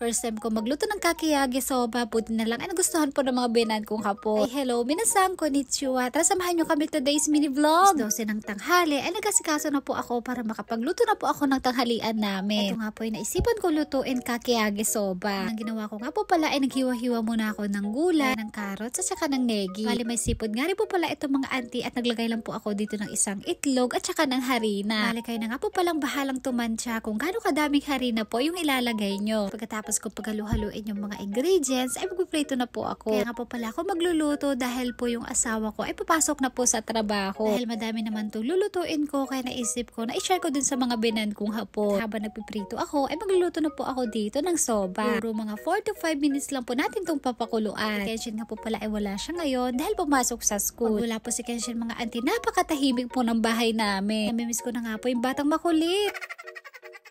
First time ko magluto ng kakiyage soba, buti na lang ay nagustuhan po ng mga binan kong hapon. Ay hello, minasan, konnichiwa. Tara samahan nyo kami today's mini vlog. 12 ng tanghali ay nagasikaso na po ako para makapagluto na po ako ng tanghalian namin. Ito nga po ay naisipan ko lutuin kakiyage soba. Ang ginawa ko nga po pala ay naghiwa-hiwa muna ako ng gulay, ng carrots at saka ng negi. Bali may sipod nga rin po pala itong mga auntie at naglagay lang po ako dito ng isang itlog at saka ng harina. Bali kayo na nga po palang bahalang tumansya kung gaano kadaming harina po yung ilalagay nyo. Pagkatapos ko paghalu-haluin yung mga ingredients ay magpiprito na po ako. Kaya nga po pala ako magluluto dahil po yung asawa ko ay papasok na po sa trabaho. Dahil madami naman itong lulutuin ko kaya naisip ko na i-share ko din sa mga binan kong hapon. Habang nagpiprito ako ay magluluto na po ako dito ng soba. Puro mga 4 to 5 minutes lang po natin itong papakuluan. Kenshin nga po pala ay wala siya ngayon dahil pumasok sa school. Pag wala po si Kenshin mga auntie, napakatahimik po ng bahay namin. Namimiss ko na nga po yung batang makulit.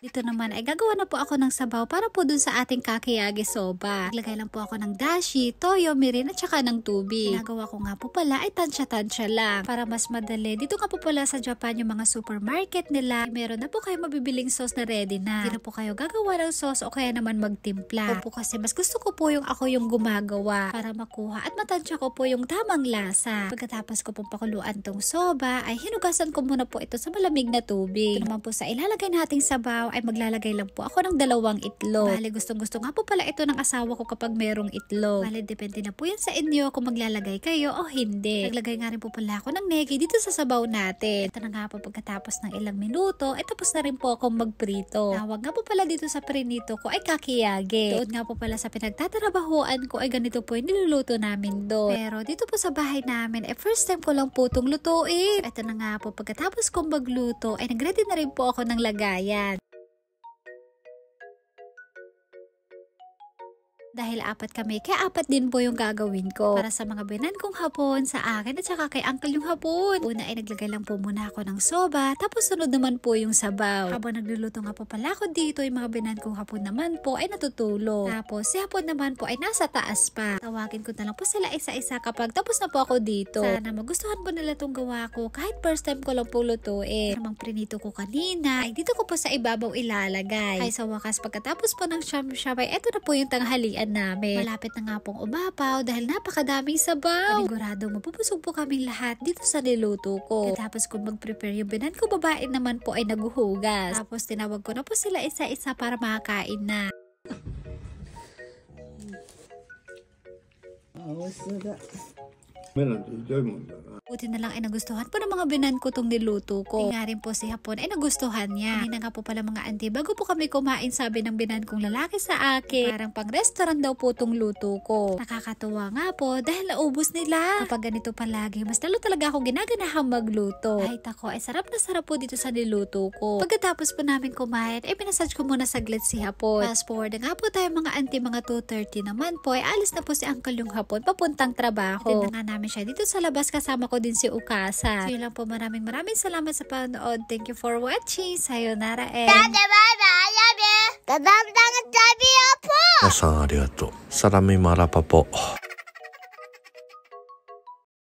Dito naman ay gagawa na po ako ng sabaw para po dun sa ating kakiyage soba. Naglagay lang po ako ng dashi, toyo, mirin at saka ng tubig. Ginagawa ko nga po pala ay tansya-tansya lang para mas madali. Dito nga po pala sa Japan yung mga supermarket nila. Meron na po kayo mabibiling sauce na ready na. Hindi na po kayo gagawa ng sauce o kaya naman magtimpla. Po kasi mas gusto ko po yung ako yung gumagawa para makuha at matansya ko po yung tamang lasa. Pagkatapos ko pong pakuluan tong soba ay hinugasan ko muna po ito sa malamig na tubig. Ito naman po sa ilalagay nating sabaw ay maglalagay lang po ako ng 2 itlog. Bale, gustong-gusto nga po pala ito ng asawa ko kapag merong itlog. Bale, depende na po yan sa inyo kung maglalagay kayo o hindi. Naglagay nga rin po pala ako ng negi dito sa sabaw natin. Ito na nga po pagkatapos ng ilang minuto, ay tapos na rin po akong magprito. Tawag nga po pala dito sa prinito ko ay kakiyage. Doon nga po pala sa pinagtatrabahuan ko ay ganito po yung niluluto namin doon. Pero dito po sa bahay namin, first time ko lang po itong lutuin. Ito na nga po pagkatapos kong magluto, ay nagready na rin po ako ng lagayan. Dahil 4 kami, kaya 4 din po yung gagawin ko. Para sa mga binan kong hapon, sa akin at saka kay uncle yung hapon. Una ay naglagay lang po muna ako ng soba, tapos sunod naman po yung sabaw. Habang nagluluto nga po pala ako dito, yung mga binan kong hapon naman po ay natutulog. Tapos si hapon naman po ay nasa taas pa. Tawagin ko na lang po sila isa-isa kapag tapos na po ako dito. Sana magustuhan po nila itong gawa ko kahit first time ko lang po lutuin. Namang prinito ko kanina, ay dito ko po sa ibabaw ilalagay. Ay sa wakas pagkatapos po ng sham-sham ay eto na po yung tanghalian namin. Malapit na nga pong umapaw dahil napakadaming sabaw. Panigurado mapupusog po kaming lahat dito sa niluto ko. Tapos kung mag-prepare yung binan ko babae naman po ay naguhugas. Tapos tinawag ko na po sila isa-isa para makakain na. Buti na lang ay nagustuhan po ng mga binan ko itong niluto ko. Nga rin po si hapon ay nagustuhan niya. Hindi na nga po pala mga auntie, bago po kami kumain sabi ng binan kong lalaki sa akin, parang pang restaurant daw po itong luto ko. Nakakatuwa nga po dahil naubos nila. Kapag ganito palagi, mas lalo talaga ako ginaganahang magluto. Kahit ako ay sarap na sarap po dito sa niluto ko. Pagkatapos po namin kumain, ay pinasage ko muna saglit si hapon. Fast forward na nga po tayo mga auntie, mga 2:30 naman po, ay alis na po si uncle yung hapon papuntang trabaho. Ito na nga namin siya dito sa labas, kasama ko din si Ukasa. So yun lang po, maraming salamat sa panonood. Thank you for watching. Sayonara and皆さんありがとう。サラミマラパポ。